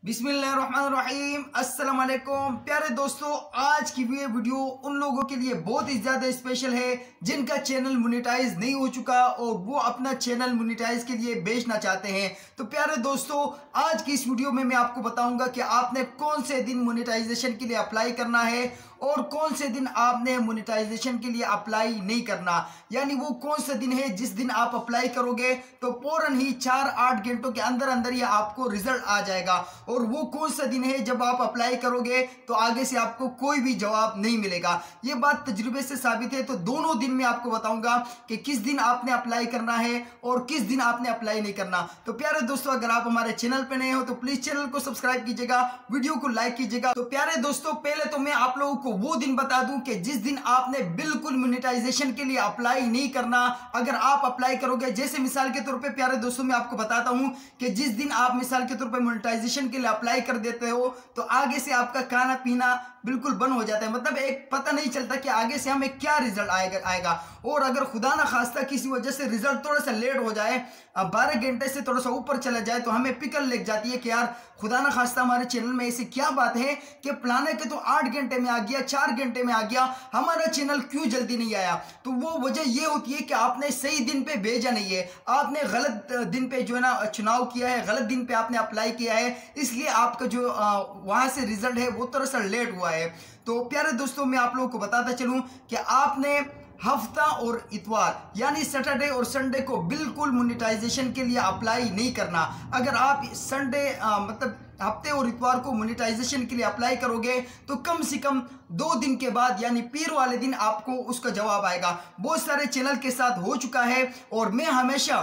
बिस्मिल्लाहिर्रहमानिर्रहीम। अस्सलाम वालेकुम प्यारे दोस्तों, आज की ये वीडियो उन लोगों के लिए बहुत ही ज़्यादा स्पेशल है जिनका चैनल मोनेटाइज नहीं हो चुका और वो अपना चैनल मोनेटाइज के लिए बेचना चाहते हैं। तो प्यारे दोस्तों, आज की इस वीडियो में मैं आपको बताऊंगा कि आपने कौन से दिन मोनेटाइजेशन के लिए अप्लाई करना है और कौन से दिन आपने मोनेटाइजेशन के लिए अप्लाई नहीं करना। यानी वो कौन सा दिन है जिस दिन आप अप्लाई करोगे तो फौरन ही 4-8 घंटों के अंदर अंदर ही आपको रिजल्ट आ जाएगा, और वो कौन सा दिन है जब आप अप्लाई करोगे तो आगे से आपको कोई भी जवाब नहीं मिलेगा। ये बात तजुर्बे से साबित है। तो दोनों दिन में आपको बताऊंगा कि किस दिन आपने अप्लाई करना है और किस दिन आपने अप्लाई नहीं करना। तो प्यारे दोस्तों, अगर आप हमारे चैनल पे नए हो तो प्लीज चैनल को सब्सक्राइब कीजिएगा, वीडियो को लाइक कीजिएगा। तो प्यारे दोस्तों, पहले तो मैं आप लोगों को वो दिन बता दूं कि जिस दिन आपने बिल्कुल मोनेटाइजेशन के लिए अप्लाई नहीं करना। अगर आप अप्लाई करोगे, जैसे मिसाल के तौर पे प्यारे दोस्तों मैं आपको बताता हूं कि जिस दिन आप मिसाल के तौर पे मोनेटाइजेशन के लिए अप्लाई कर देते हो तो आगे से आपका खाना पीना बिल्कुल बंद हो जाता है। मतलब एक पता नहीं चलता कि आगे से हमें क्या रिजल्ट आएगा। और अगर खुदा ना खास्ता किसी वजह से रिजल्ट थोड़ा सा लेट हो जाए, 12 घंटे से थोड़ा सा ऊपर चला जाए, तो हमें पिकल लग जाती है कि यार खुदा ना खास्ता हमारे चैनल में ऐसी क्या बात है कि प्लान है कि तो 8 घंटे में आ गया, 4 घंटे में आ गया, हमारा चैनल क्यों जल्दी नहीं आया। तो वो वजह ये होती है कि आपने सही दिन पे भेजा नहीं है, आपने गलत दिन पे जो है ना चुनाव किया है, गलत दिन पे आपने अप्लाई किया है, इसलिए आपका जो वहां से रिजल्ट है वो थोड़ा सा लेट हुआ है। तो प्यारे दोस्तों, मैं आप लोगों को बताता चलूं कि आपने हफ्ता और इतवार यानी सैटरडे और संडे को बिल्कुल मोनेटाइजेशन के लिए अप्लाई नहीं करना। अगर आप संडे मतलब हफ्ते और इतवार को मोनेटाइजेशन के लिए अप्लाई करोगे तो कम से कम 2 दिन के बाद यानी पीर वाले दिन आपको उसका जवाब आएगा। बहुत सारे चैनल के साथ हो चुका है और मैं हमेशा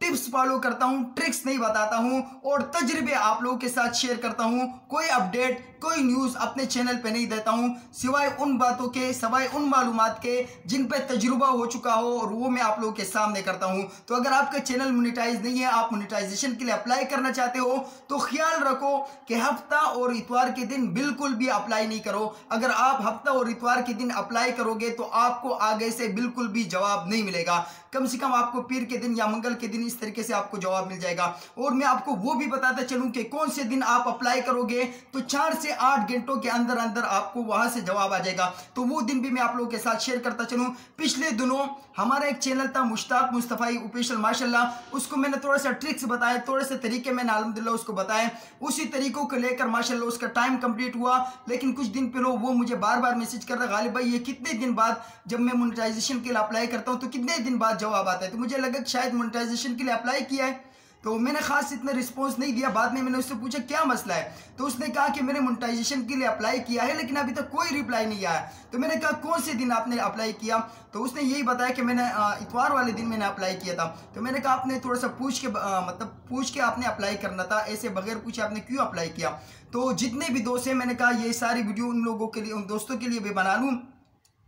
टिप्स फॉलो करता हूं, ट्रिक्स नहीं बताता हूं और तजर्बे आप लोगों के साथ शेयर करता हूं। कोई अपडेट, कोई न्यूज़ अपने चैनल पे नहीं देता हूं सिवाय उन बातों के, सिवाय उन मालूमात के जिन पे तजुर्बा हो चुका हो, और वो मैं आप लोगों के सामने करता हूं। तो अगर आपका चैनल मोनेटाइज नहीं है, आप मोनेटाइजेशन के लिए अप्लाई करना चाहते हो तो ख्याल रखो कि हफ्ता और इतवार के दिन बिल्कुल भी अप्लाई नहीं करो। अगर आप हफ्ता और इतवार के दिन अप्लाई करोगे तो आपको आगे से बिल्कुल भी जवाब नहीं मिलेगा। कम से कम आपको पीर के दिन या मंगल के दिन इस तरीके से आपको जवाब मिल जाएगा। और मैं आपको वो भी बताता चलूं कि कौन से दिन आप अप्लाई करोगे तो 4 से 8 घंटों के अंदर अंदर आपको वहां से जवाब आ जाएगा। तो वो दिन भी मैं आप लोगों के साथ शेयर करता चलूं। पिछले दिनों हमारा एक चैनल था मुश्ताक मुस्तफाई ऑफिशियल, माशाल्लाह, उसको मैंने थोड़ा सा ट्रिक्स बताए, थोड़े से तरीके मैंने अल्हम्दुलिल्लाह उसको बताए। उसी तरीकों को लेकर माशाल्लाह उसका टाइम कंप्लीट हुआ। लेकिन कुछ दिन पहले वो मुझे बार बार मैसेज कर रहा, गालिब भाई ये कितने दिन बाद जब मैं मोनेटाइजेशन के लिए अप्लाई करता हूं तो कितने दिन बाद जवाब आता है। तो मुझे लगा कि शायद मोनेटाइजेशन के लिए अप्लाई किया है, तो मैंने खास इतना रिस्पांस नहीं दिया। बाद में मैंने उससे पूछा क्या मसला है, तो उसने कहा कि मैंने मोनेटाइजेशन के लिए अप्लाई किया है लेकिन अभी तक कोई रिप्लाई नहीं आया। तो मैंने कहा कौन से दिन आपने अप्लाई किया, तो उसने यही बताया कि मैंने इतवार वाले दिन मैंने अप्लाई किया था। तो मैंने कहा आपने थोड़ा सा पूछ के आपने अप्लाई करना था, ऐसे बगैर पूछे आपने क्यों अप्लाई किया। तो जितने भी दोस्त हैं, मैंने कहा ये सारी वीडियो उन लोगों के लिए, उन दोस्तों के लिए भी बना लूँ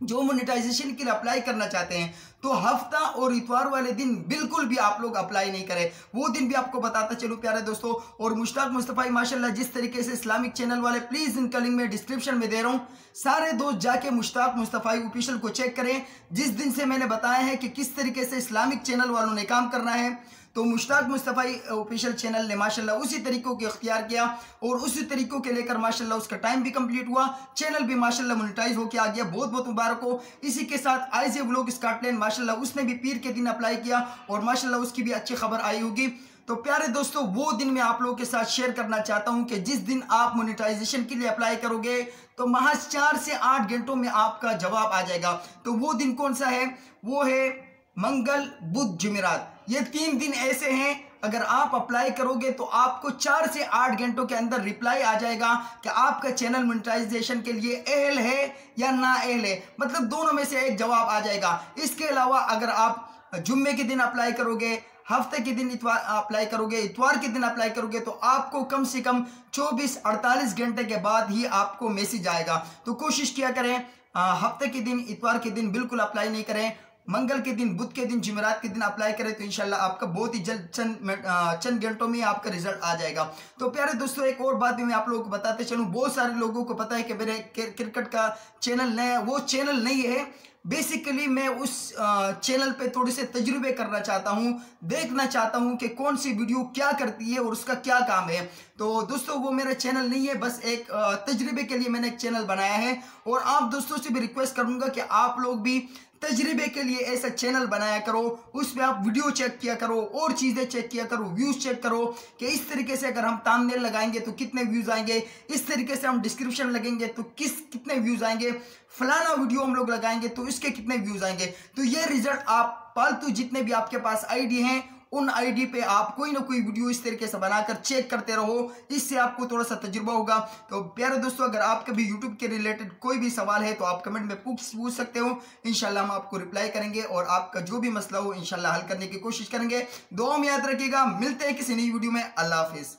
जो मोनेटाइजेशन के लिए अप्लाई करना चाहते हैं। तो हफ्ता और इतवार वाले दिन बिल्कुल भी आप लोग अप्लाई नहीं करें, वो दिन भी आपको बताता चलूं प्यारे दोस्तों। और मुश्ताक मुस्तफाई माशाल्लाह जिस तरीके से इस्लामिक चैनल वाले, प्लीज इनका लिंक मैं डिस्क्रिप्शन में दे रहा हूं, सारे दोस्त जाके मुश्ताक मुस्तफाई ऑफिशियल को चेक करें। जिस दिन से मैंने बताया है कि किस तरीके से इस्लामिक चैनल वालों ने काम करना है, तो मुश्ताक मुस्तफाई ऑफिशियल चैनल ने माशाल्लाह उसी तरीकों को इख्तियार किया और उसी तरीकों के लेकर माशाल्लाह उसका टाइम भी कंप्लीट हुआ, चैनल भी माशाल्लाह मोनेटाइज होकर आ गया। बहुत बहुत मुबारक हो। इसी के साथ आईजे व्लॉग स्कॉटलैंड माशाल्लाह उसने भी पीर के दिन अप्लाई किया और माशाल्लाह उसकी भी अच्छी खबर आई होगी। तो प्यारे दोस्तों, वो दिन मैं आप लोगों के साथ शेयर करना चाहता हूं कि जिस दिन आप मोनेटाइजेशन के लिए अप्लाई करोगे तो महज 4 से 8 घंटों में आपका जवाब आ जाएगा। तो वो दिन कौन सा है? वो है मंगल, बुध, जुमेरात। ये 3 दिन ऐसे हैं, अगर आप अप्लाई करोगे तो आपको 4 से 8 घंटों के अंदर रिप्लाई आ जाएगा कि आपका चैनल मोनेटाइजेशन के लिए अहल है या ना अहल है। मतलब दोनों में से एक जवाब आ जाएगा। इसके अलावा अगर आप जुम्मे के दिन अप्लाई करोगे, हफ्ते के दिन अप्लाई करोगे, इतवार के दिन अप्लाई करोगे, तो आपको कम से कम 24-48 घंटे के बाद ही आपको मैसेज आएगा। तो कोशिश किया करें हफ्ते के दिन, इतवार के दिन बिल्कुल अप्लाई नहीं करें, मंगल के दिन, बुध के दिन, जुमेरात के दिन अप्लाई करें तो इंशाल्लाह आपका बहुत ही जल्द चंद घंटों में आपका रिजल्ट आ जाएगा। तो प्यारे दोस्तों, एक और बात भी मैं आप लोगों को बताते चलूं। बहुत सारे लोगों को पता है कि मेरे क्रिकेट का चैनल नया, वो चैनल नहीं है, बेसिकली मैं उस चैनल पे थोड़े से तजुर्बे करना चाहता हूँ, देखना चाहता हूँ कि कौन सी वीडियो क्या करती है और उसका क्या काम है। तो दोस्तों वो मेरा चैनल नहीं है, बस एक तजुर्बे के लिए मैंने एक चैनल बनाया है। और आप दोस्तों से भी रिक्वेस्ट करूंगा कि आप लोग भी तजर्बे के लिए ऐसा चैनल बनाया करो, उसमें आप वीडियो चेक किया करो और चीज़ें चेक किया करो, व्यूज़ चेक करो कि इस तरीके से अगर हम थंबनेल लगाएंगे तो कितने व्यूज़ आएंगे, इस तरीके से हम डिस्क्रिप्शन लगेंगे तो कितने व्यूज़ आएंगे, फलाना वीडियो हम लोग लगाएंगे तो इसके कितने व्यूज़ आएंगे। तो ये रिजल्ट आप फालतू जितने भी आपके पास आईडी हैं उन आईडी पे आप कोई ना कोई वीडियो इस तरीके से बनाकर चेक करते रहो, इससे आपको थोड़ा सा तजुर्बा होगा। तो प्यारे दोस्तों, अगर आपका भी यूट्यूब के रिलेटेड कोई भी सवाल है तो आप कमेंट में पूछ सकते हो, इंशाल्लाह हम आपको रिप्लाई करेंगे और आपका जो भी मसला हो इंशाल्लाह हल करने की कोशिश करेंगे। दुआ में याद रखिएगा, मिलते हैं किसी नई वीडियो में। अल्लाह हाफिज।